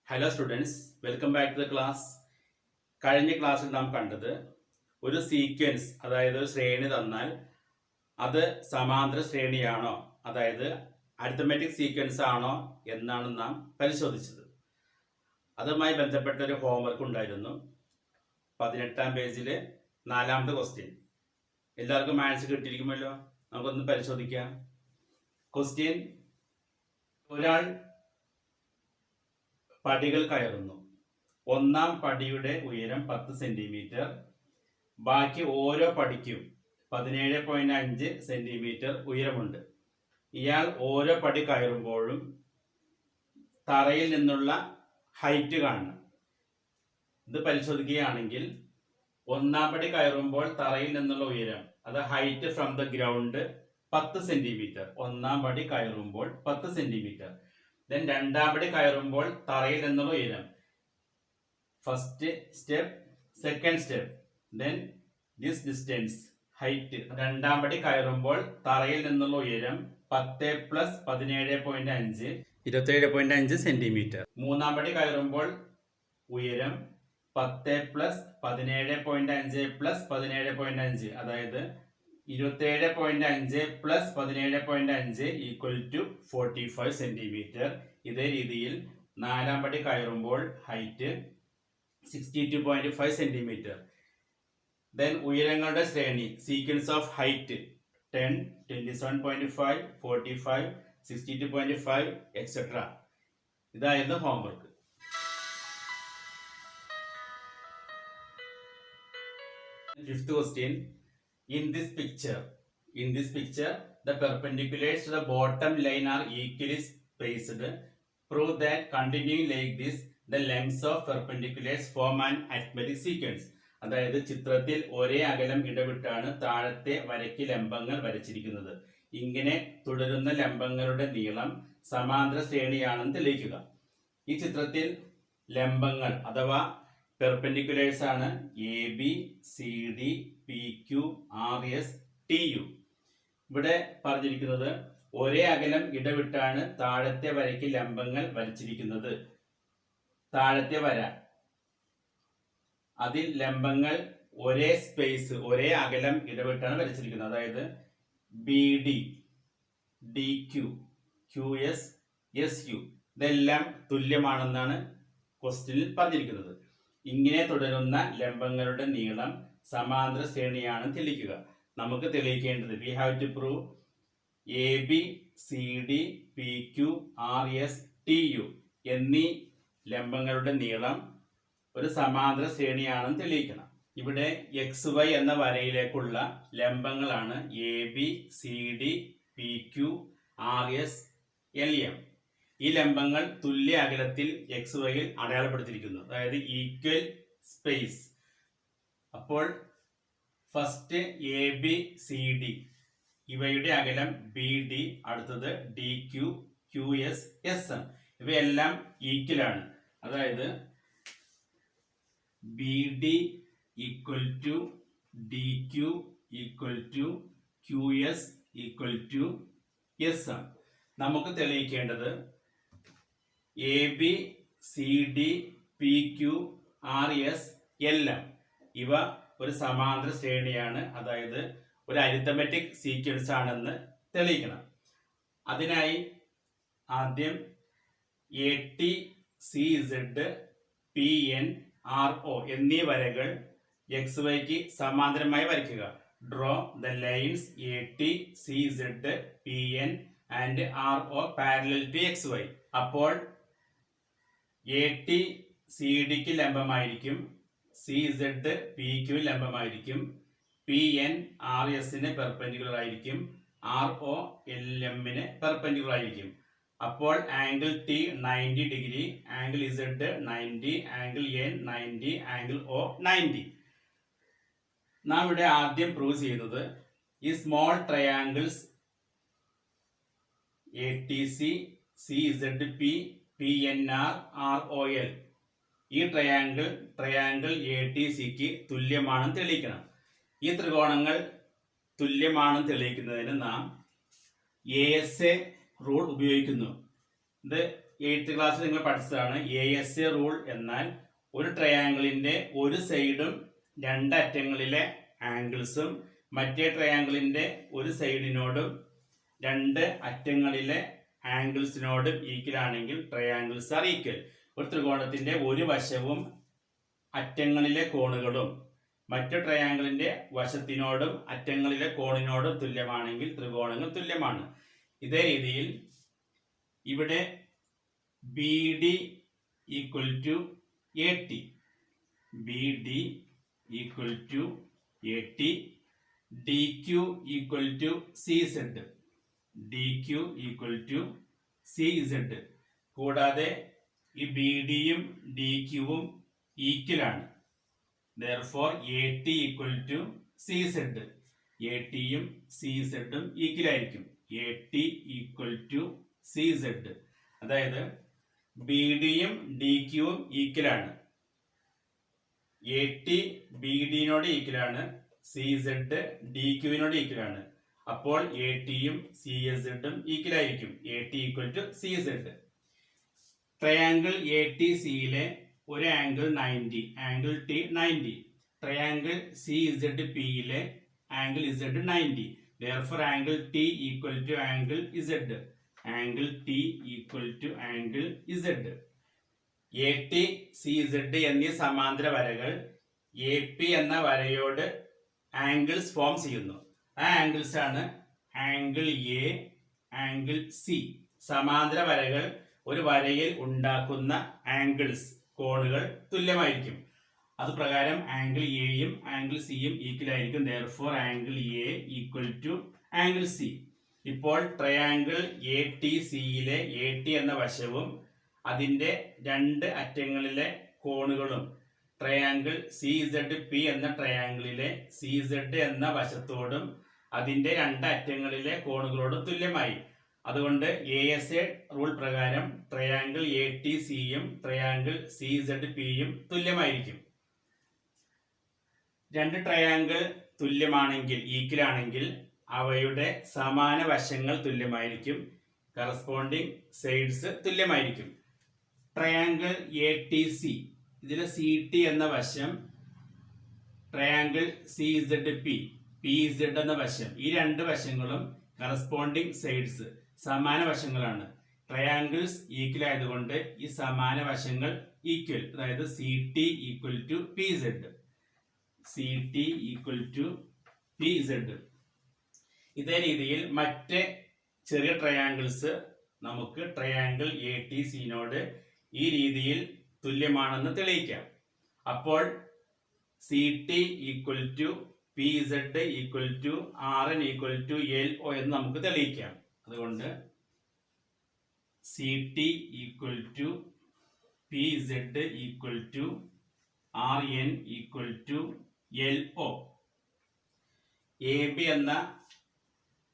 Hello students, welcome back to the class. കഴിഞ്ഞ ക്ലാസ്സിൽ നാം കണ്ടത് ഒരു സീക്വൻസ്, അതായത് ഒരു ശ്രേണി തന്നാൽ അത് സമാന്തര ശ്രേണിയാണോ, അതായത് അരിത്തമെറ്റിക് സീക്വൻസ് ആണോ എന്നാണ് നാം പരിശോധിച്ചത്. അതുമായി ബന്ധപ്പെട്ട ഒരു ഹോംവർക്ക് ഉണ്ടായിരുന്നു. 18ാം പേജിൽ 4ാമത്തെ ക്വസ്റ്റ്യൻ. എല്ലാവർക്കും മാത്സ് കിട്ടിയിരിക്കുമല്ലോ. നമുക്കൊന്ന് പരിശോധിക്കാം. ക്വസ്റ്റ്യൻ: ഒരാൾ പടികൾ കയറുന്നു. ഒന്നാം പടിയുടെ ഉയരം 10 സെന്റിമീറ്റർ. ബാക്കി ഓരോ പടിക്കും 17.5 സെന്റിമീറ്റർ ഉയരമുണ്ട്. ഇയാൾ ഓരോ പടി കയറുമ്പോഴും തറയിൽ നിന്നുള്ള ഹൈറ്റ് കാണണം. ഇത് പരിശോധിക്കുകയാണെങ്കിൽ ഒന്നാം പടി കയറുമ്പോൾ തറയിൽ നിന്നുള്ള ഉയരം, അത് height from the ground 10 centimetre. ഒന്നാം പടി കയറുമ്പോൾ 10 സെന്റിമീറ്റർ. ദെൻ രണ്ടാം പടി കയറുമ്പോൾ തറയിൽ നിന്നുള്ള ഉയരം, first step, second step, then this distance, height. രണ്ടാം പടി കയറുമ്പോൾ തറയിൽ നിന്നുള്ള ഉയരം 10 + 17.5 27.5 സെന്റിമീറ്റർ. മൂന്നാം പടി കയറുമ്പോൾ ഉയരം 10 + 17.5 + 17.5, അതായത് 27.5 + 17.5 = 45 സെന്റിമീറ്റർ. ഇതേ രീതിയിൽ നാലാം പടി കയറുമ്പോൾ ഹൈറ്റ് 62.5 സെന്റിമീറ്റർ. ദെൻ ഉയരങ്ങളുടെ ശ്രേണി, സീക്വൻസ് ഓഫ് ഹൈറ്റ് 10, 27.5, 45, 62.5 എക്സെട്ര. ഇതായിരുന്നു homework. Fifth question: In this picture, the perpendiculars to the bottom line are equally spaced. Prove that continuing like this, the lengths of perpendiculars form an arithmetic sequence. അതായത് ചിത്രത്തിൽ ഒരേ അകലം ഇടവിട്ടാണ് താഴത്തെ വരയ്ക്ക് ലംബങ്ങൾ വരച്ചിരിക്കുന്നത്. ഇങ്ങനെ തുടരുന്ന ലംബങ്ങളുടെ നീളം സമാന്തര ശ്രേണിയാണെന്ന് തെളിയിക്കുക. ഈ ചിത്രത്തിൽ ലംബങ്ങൾ അഥവാ പെർപെൻഡിക്കുലേഴ്സ് ആണ് AB, CD, PQ, RS, TU. ഇവിടെ പറഞ്ഞിരിക്കുന്നത് ഒരേ അകലം ഇടവിട്ടാണ് താഴത്തെ വരയ്ക്ക് ലംബങ്ങൾ വരച്ചിരിക്കുന്നത്. താഴത്തെ വര, അതിൽ ലംബങ്ങൾ ഒരേ സ്പേസ്, ഒരേ അകലം ഇടവിട്ടാണ് വരച്ചിരിക്കുന്നത്. അതായത് BD, DQ, QS, SU ഇതെല്ലാം തുല്യമാണെന്നാണ് ക്വസ്റ്റ്യനിൽ പറഞ്ഞിരിക്കുന്നത്. ഇങ്ങനെ തുടരുന്ന ലംബങ്ങളുടെ നീളം സമാന്തര ശ്രേണിയാണ് തെളിയിക്കുക. നമുക്ക് തെളിയിക്കേണ്ടത്, we have to prove AB, CD, PQ, RS, TU എന്നീ ലംബങ്ങളുടെ നീളം ഒരു സമാന്തര ശ്രേണിയാണെന്ന് തെളിയിക്കണം. ഇവിടെ XY എന്ന വരയിലേക്കുള്ള ലംബങ്ങളാണ് AB, CD, PQ, RS, LM. ഈ ലംബങ്ങൾ തുല്യ അകലത്തിൽ XYയിൽ അടയാളപ്പെടുത്തിയിരിക്കുന്നു, അതായത് ഈക്വൽ സ്പേസ്. അപ്പോൾ ഫസ്റ്റ് AB, CD ഇവയുടെ അകലം BD, അടുത്തത് DQ, QS, SM ഇവയെല്ലാം ഈക്വൽ ആണ്. അതായത് BD = DQ = QS = SM. നമുക്ക് തെളിയിക്കേണ്ടത് AB, CD, PQ, RS, LM ഇവ ഒരു സമാന്തര ശ്രേണിയാണ്, അതായത് ഒരു അരിത്തമെറ്റിക് സീക്വൻസ് ആണെന്ന് തെളിയിക്കണം. അതിനായി ആദ്യം AT, CZ, PN, RO എന്നീ വരകൾ XYക്ക് സമാന്തരമായി വരയ്ക്കുക. Draw the lines AT, CZ, PN and RO parallel to XY. അപ്പോൾ AT CDക്ക് ലംബമായിരിക്കും, CZ PQ ലംബമായിരിക്കും, PN RSന് പെർപെൻഡിക്കുലർ ആയിരിക്കും, RO LMന് പെർപെൻഡിക്കുലർ ആയിരിക്കും. അപ്പോൾ ആംഗിൾ T 90 ഡിഗ്രി, angle Z 90, angle N 90, angle O 90. നാം ഇവിടെ ആദ്യം പ്രൂവ് ചെയ്യുന്നത് ഈ small triangles ATC, CZP, PNR, ROL ഈ ട്രയാങ്കിൾ ATCക്ക് തുല്യമാണെന്ന് തെളിയിക്കണം. ഈ ത്രികോണങ്ങൾ തുല്യമാണെന്ന് തെളിയിക്കുന്നതിന് നാം ASA റൂൾ ഉപയോഗിക്കുന്നു. ഇത് 8th ക്ലാസ്സിൽ നിങ്ങൾ പഠിച്ചതാണ് ASA റൂൾ. എന്നാൽ ഒരു ട്രയാങ്കിളിന്റെ ഒരു സൈഡും രണ്ട് അറ്റങ്ങളിലെ ആംഗിൾസും മറ്റേ ട്രയാങ്കിളിന്റെ ഒരു സൈഡിനോടും രണ്ട് അറ്റങ്ങളിലെ ആംഗിൾസിനോടും ഈക്വൽ ആണെങ്കിൽ ട്രയാങ്കിൾസ് ആർ ഈക്വൽ. ഒരു ത്രികോണത്തിന്റെ ഒരു വശവും അറ്റങ്ങളിലെ കോണുകളും മറ്റു ട്രയാങ്കിളിന്റെ വശത്തിനോടും അറ്റങ്ങളിലെ കോണിനോടും തുല്യമാണെങ്കിൽ ത്രികോണങ്ങൾ തുല്യമാണ്. ഇതേ രീതിയിൽ ഇവിടെ BD equal to AT, BD equal to AT, DQ equal to CZ, DQ equal to CZ. കൂടാതെ ഈ BDയും DQവും ഈക്വൽ ആണ്. Therefore AT equal to CZ, ATയും CZും ഈക്വൽ ആയിരിക്കും. AT equal to CZ. അതായത് BDയും DQവും ഈക്വൽ ആണ്. AT BDനോട് ഈക്വൽ ആണ്, CZ DQവിനോട് ഈക്വൽ ആണ്. അപ്പോൾ ATയും CZും ഈക്വൽ ആയിരിക്കും. AT equal to CZ. Triangle ATCയിലെ ഒരു ആംഗിൾ 90, ആംഗിൾ T 90. Triangle CZPയിലെ angle Z 90. Therefore angle T equal to angle Z, angle T equal to angle Z. AT CZ എന്നീ സമാന്തര വരകൾ AP എന്ന വരയോട് ആംഗിൾസ് ഫോം ചെയ്യുന്നു. ആ ആംഗിൾസ് ആണ് ആംഗിൾ A, ആംഗിൾ C. സമാന്തര വരകൾ ഒരു വരയിൽ ഉണ്ടാക്കുന്ന ആംഗിൾസ്, കോണുകൾ തുല്യമായിരിക്കും. അത് പ്രകാരം ആംഗിൾ എയും ആംഗിൾ സിയും ഈക്വൽ ആയിരിക്കും. Therefore angle A equal to angle C. ഇപ്പോൾ ട്രയാങ്കിൾ ATCയിലെ AT എന്ന വശവും അതിന്റെ രണ്ട് അറ്റങ്ങളിലെ കോണുകളും ട്രയാങ്കിൾ CZP എന്ന ട്രയാങ്കിളിലെ CZ എന്ന വശത്തോടും അതിന്റെ രണ്ട് അറ്റങ്ങളിലെ കോണുകളോടും തുല്യമായി. അതുകൊണ്ട് ASA റൂൾ പ്രകാരം ട്രയാങ്കിൾ ATCയും ട്രയാങ്കിൾ CZPയും തുല്യമായിരിക്കും. രണ്ട് ട്രയാങ്കിൾ തുല്യമാണെങ്കിൽ, ഈക്വൽ ആണെങ്കിൽ അവയുടെ സമാന വശങ്ങൾ തുല്യമായിരിക്കും. കറസ്പോണ്ടിങ് സൈഡ്സ് തുല്യമായിരിക്കും. ട്രയാങ്കിൾ ATC, ഇതിലെ CT എന്ന വശം, ട്രയാങ്കിൾ CZP PZ എന്ന വശം, ഈ രണ്ട് വശങ്ങളും കറസ്പോണ്ടിങ് സൈഡ്സ് സമാന വശങ്ങളാണ്. ട്രയാങ്കിൾസ് ഈക്വൽ ആയതുകൊണ്ട് ഈ സമാന വശങ്ങൾ ഈക്വൽ. അതായത് CT equal to PZ, CT equal to PZ. ഇതേ രീതിയിൽ മറ്റ് ചെറിയ ട്രയാങ്കിൾസ് നമുക്ക് ട്രയാങ്കിൾ ATCനോട് ഈ രീതിയിൽ തുല്യമാണെന്ന് തെളിയിക്കാം. അപ്പോൾ CT equal to PZ equal to RN equal to LO എന്ന് നമുക്ക് തെളിയിക്കാം. അതുകൊണ്ട് CT equal to PZ equal to RN equal to LO. AB എന്ന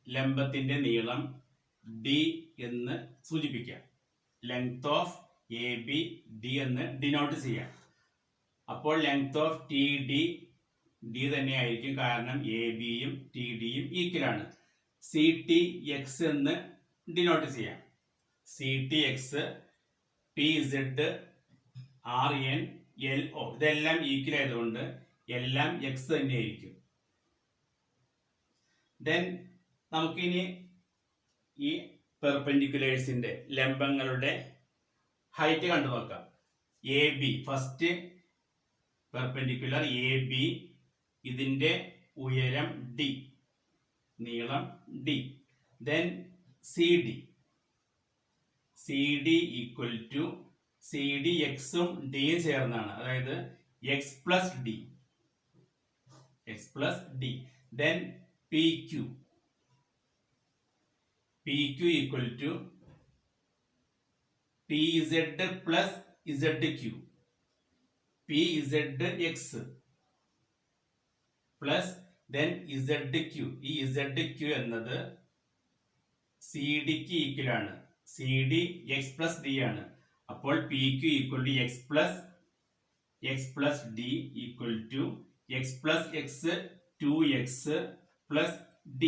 ലംബത്തിന്റെ നീളം D എന്ന് സൂചിപ്പിക്കാം. ലെങ്ത് ഓഫ് AB D എന്ന് ഡിനോട്ട് ചെയ്യാം. അപ്പോൾ ലെങ്ത് ഓഫ് TD D തന്നെയായിരിക്കും, കാരണം ABയും TDയും ഈക്വൽ ആണ്. CT X എന്ന് ഡിനോട്ട് ചെയ്യാം. CT X, PZ, RN, LO ഇതെല്ലാം ഈക്വൽ ആയതുകൊണ്ട് എല്ലാം X തന്നെയായിരിക്കും. ദെൻ നമുക്കിനി ഈ പെർപെൻഡിക്കുലേഴ്സിന്റെ ലംബങ്ങളുടെ ഹൈറ്റ് കണ്ടു നോക്കാം. AB, ഫസ്റ്റ് പെർപെൻഡിക്കുലർ AB, ഇതിന്റെ ഉയരം D, നീളം D. Then CD, CD equal to CD Xും Dയും ചേർന്നാണ്, അതായത് X plus D, X plus D. Then PQ, PQ equal to PZ plus ZQ, PZX plus then ZQ. ഈ ZQ എന്നത് CDക്ക് ഈക്വൽ ആണ്. CD X പ്ലസ് D ആണ്. അപ്പോൾ PQ equal to X plus D equal to X plus X 2X plus D.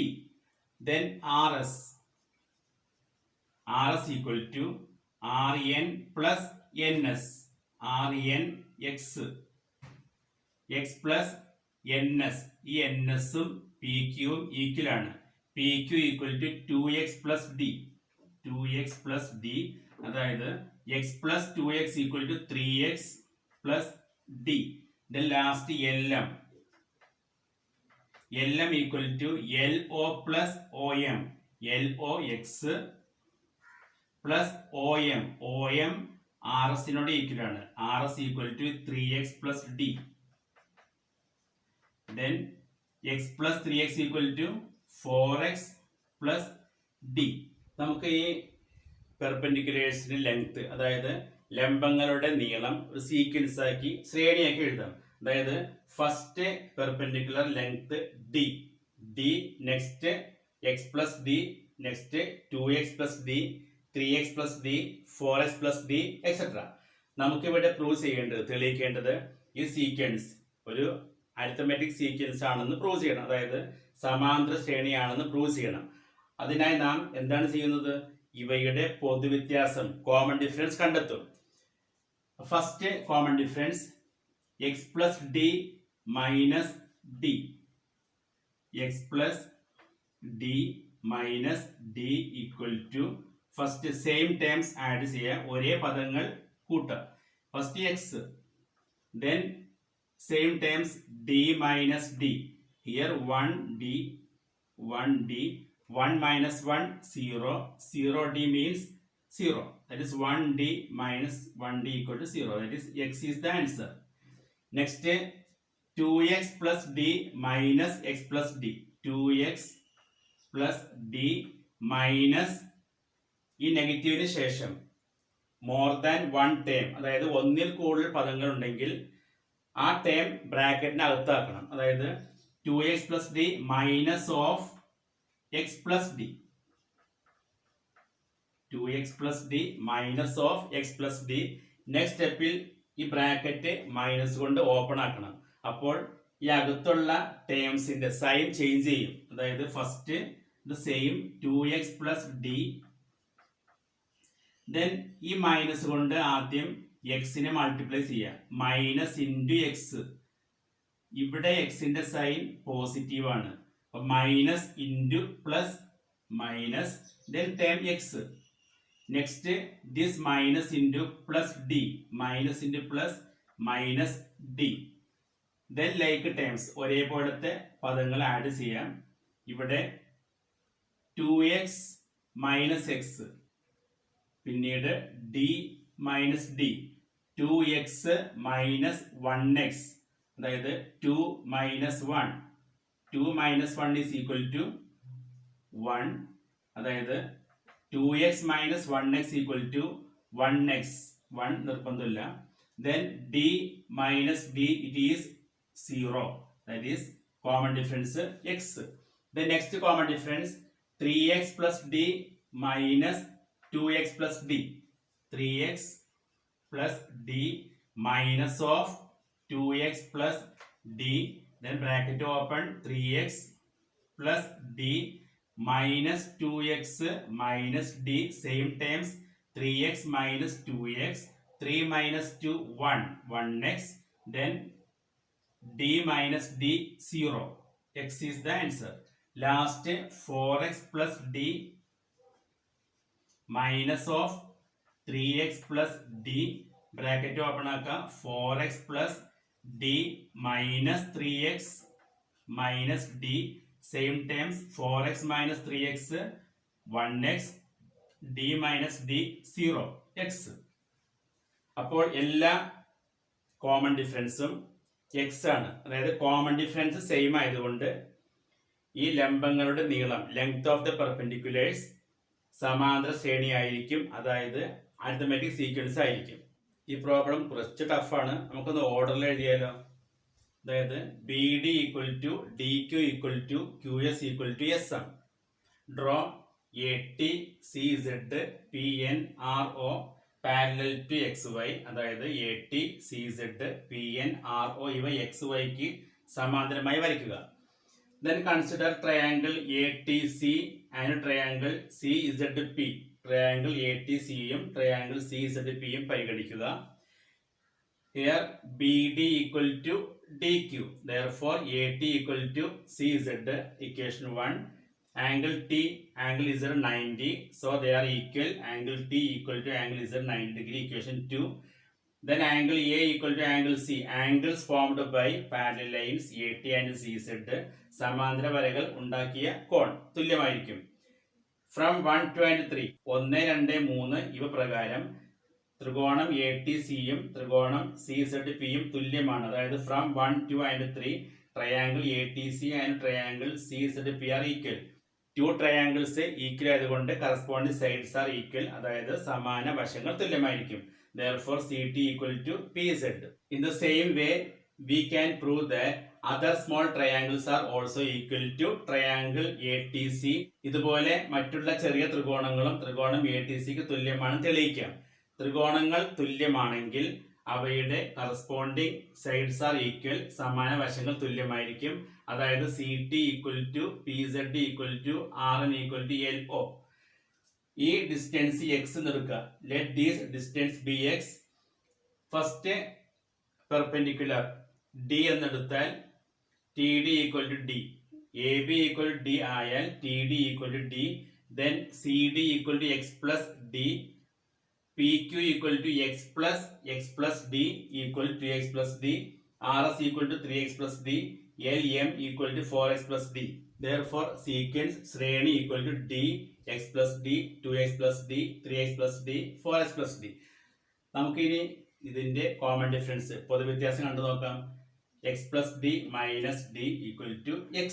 Then RS equal to Rn plus ns, Rn x, x plus ns. ഈ ns ഉം P ക്യൂവും equal ആണ്. P Q equal to 2x plus d, 2x plus d, അതായത് x plus 2x equal to 3x plus d. then last lm, lm equal to lo plus om, lox plus om, om rs നോട് equal ആണ്. rs equal to 3x plus d. then x plus 3x equal to 4x plus d. നമുക്ക് ഈ പെർപെൻഡിക്കുലേഴ്സിന്റെ length, അതായത് ലംബങ്ങളുടെ നീളം ഒരു sequence ആക്കി ശ്രേണിയാക്കി എഴുതാം. അതായത് first perpendicular length d, d next x plus d, next 2x plus d, 3x plus d, 4x plus d etc. നമുക്കിവിടെ prove ചെയ്യേണ്ടത്, തെളിയിക്കേണ്ടത് ഈ സീക്വൻസ് ഒരു അരിത്തമെറ്റിക് സീക്വൻസ് ആണെന്ന് പ്രൂവ് ചെയ്യണം. അതായത് സമാന്തര ശ്രേണിയാണെന്ന് പ്രൂവ് ചെയ്യണം. അതിനായി നാം എന്താണ് ചെയ്യുന്നത്? ഇവയുടെ പൊതുവ്യത്യാസം, കോമൺ ഡിഫറൻസ് കണ്ടെത്തും. First common difference X plus D minus D, X plus D minus D equal to, first same terms add ചെയ്യുക, ഒരേ പദങ്ങൾ കൂട്ടുക. First X, then same terms d minus d. Here 1d, 1d, 1 minus 1 0, 0d means 0. That is 1d minus 1d equal to 0. That is x is the answer. Next 2x plus d minus x plus d, 2x plus d minus ഈ നെഗറ്റീവിന് ശേഷം more than one term, അതായത് ഒന്നിൽ കൂടുതൽ പദങ്ങൾ ഉണ്ടെങ്കിൽ ആ term ബ്രാക്കറ്റിന് അകത്താക്കണം. അതായത് 2x plus d minus of x plus d, 2x plus d minus of x plus d. Next സ്റ്റെപ്പിൽ ഈ ബ്രാക്കറ്റ് മൈനസ് കൊണ്ട് ഓപ്പൺ ആക്കണം. അപ്പോൾ ഈ അകത്തുള്ള ടേംസിന്റെ സൈൻ ചേഞ്ച് ചെയ്യും. അതായത് first the same 2x plus d, then ഈ മൈനസ് കൊണ്ട് ആദ്യം എക്സിനെ മൾട്ടിപ്ലൈ ചെയ്യാം, മൈനസ് ഇൻറ്റു എക്സ്. ഇവിടെ എക്സിന്റെ സൈൻ പോസിറ്റീവ് ആണ്, അപ്പൊ minus into plus minus, then term x. Next this minus into plus D, minus into plus minus d. Then like terms, ഒരേപോലത്തെ പദങ്ങൾ ആഡ് ചെയ്യാം. ഇവിടെ 2x മൈനസ് എക്സ്, പിന്നീട് d minus d, 2x minus 1x, അതായത് 2 minus 1, 2 minus 1 is equal to 1, അതായത് 2x minus 1x equal to 1x, 1 നിർബന്ധമില്ല. then d minus d it is 0, that is common difference x. the next common difference 3x plus d minus 2x plus d, 3x plus d minus of 2x plus d, then bracket open, 3x plus d minus 2x minus d, same terms, 3x minus 2x, 3 minus 2 1, 1x, then d minus d 0. x is the answer. Last 4x plus d minus of 3x plus d, bracket open ആക്കുക, 4x plus d minus 3x minus d, same terms, 4x minus 3x 1x, d minus d 0, x. അപ്പോൾ എല്ലാ common ഡിഫറൻസും x ആണ്. അതായത് common difference same ആയതുകൊണ്ട് ഈ ലംബങ്ങളുടെ നീളം, length of the perpendiculars സമാന്തര ശ്രേണി ആയിരിക്കും, അതായത് അരിത്തമെറ്റിക് സീക്വൻസ് ആയിരിക്കും. ഈ പ്രോബ്ലം കുറച്ച് ടഫാണ്, നമുക്കൊന്ന് ഓർഡറിൽ എഴുതിയാലോ. അതായത് B D equal to D Q equal to Q S equal to S M. Draw A T C Z P N R O parallel to X Y, അതായത് A T C Z P N R O ഇവ X വൈക്ക് സമാന്തരമായി വരയ്ക്കുക. Then consider triangle ATC and triangle CZP. Triangle ATC യും triangle CZP യും പരിഗണിക്കുക. Here BD equal to DQ. Therefore AT equal to CZ. Equation 1. Angle T, angle Z 90. So they are equal. Angle T equal to angle Z 90 degree. Equation 2. Then angle A equal to angle C. Angles formed by parallel lines AT and CZ. സമാന്തര വരകൾ ഉണ്ടാക്കിയ കോൺ തുല്യമായിരിക്കും. From 1, 2 and 3. 1, 2, 3 ഇവ പ്രകാരം ത്രികോണം ATC യും ത്രികോണം CZP യും തുല്യമാണ്. അതായത് from 1, 2 and 3 triangle ATC and triangle CZP equal ഈക്വൽ. 2 ട്രയാങ്കിൾസ് ഈക്വൽ ആയതുകൊണ്ട് കറസ്പോണ്ടിങ് സൈഡ്സ് ആർ ഈക്വൽ. അതായത് സമാന വശങ്ങൾ തുല്യമായിരിക്കും. Therefore CT equal to PZ. In the same way we can prove that other small triangles are also equal to triangle ATC. ഇതുപോലെ മറ്റുള്ള ചെറിയ ത്രികോണങ്ങളും ത്രികോണം ATCക്ക് തുല്യമാണെന്ന് തെളിയിക്കാം. ത്രികോണങ്ങൾ തുല്യമാണെങ്കിൽ അവയുടെ കറസ്പോണ്ടിങ് സൈഡ്സ് ആർ ഈക്വൽ. സമാന വശങ്ങൾ തുല്യമായിരിക്കും. അതായത് CT equal to PZ equal to RN equal to LO. ഈ ഡിസ്റ്റൻസ് x എടുക്കുക. Let these distance be x. First perpendicular D എന്നെടുത്താൽ TD equal to D. AB equal to D ആയാൽ TD equal to D. Then CD equal to x plus D. PQ equal to x plus D equal to x plus D. RS equal to 3x plus D. LM equal to 4x plus D. Therefore, sequence ശ്രേണി equal to D, x plus D, 2x plus D, 3x plus D, 4x plus D. നമുക്കിനി ഇതിന്റെ common difference പൊതുവ്യത്യാസം കണ്ടു നോക്കാം. x plus D minus D equal to x.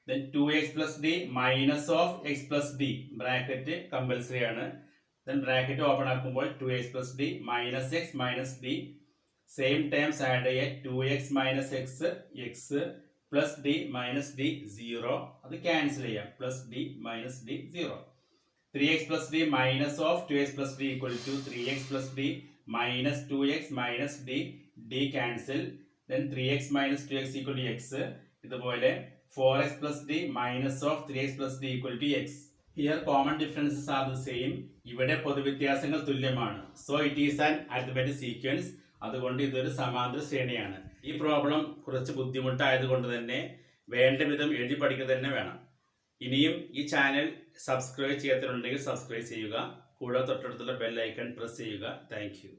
Then 2x plus D minus of x plus D. Bracket compulsory ആണ്. Then bracket open ആക്കുമ്പോൾ 2x plus D minus x minus D. Same terms add ചെയ്യാൻ 2x minus x, x plus D minus D 0. അത് cancel ചെയ്യാം. plus D minus D 0. 3x plus D minus of 2x plus D equal to 3x plus D minus 2x minus D. D cancel. Then 3x minus 2x equal to x. ഇതുപോലെ 4x plus D minus of 3x plus D equal to x. Here common differences are the same. ഇവിടെ പൊതുവ്യത്യാസങ്ങൾ തുല്യമാണ്. So it is an arithmetic sequence. അതുകൊണ്ട് ഇതൊരു സമാന്തര ശ്രേണിയാണ്. ഈ problem കുറച്ച് ബുദ്ധിമുട്ടായതുകൊണ്ട് തന്നെ വേണ്ട വിധം എഴുതി പഠിക്കുക തന്നെ വേണം. ഇനിയും ഈ ചാനൽ സബ്സ്ക്രൈബ് ചെയ്യാത്തവരുണ്ടെങ്കിൽ സബ്സ്ക്രൈബ് ചെയ്യുക. കൂടെ തൊട്ടടുത്തുള്ള ബെൽ ഐക്കൺ പ്രസ് ചെയ്യുക. Thank you.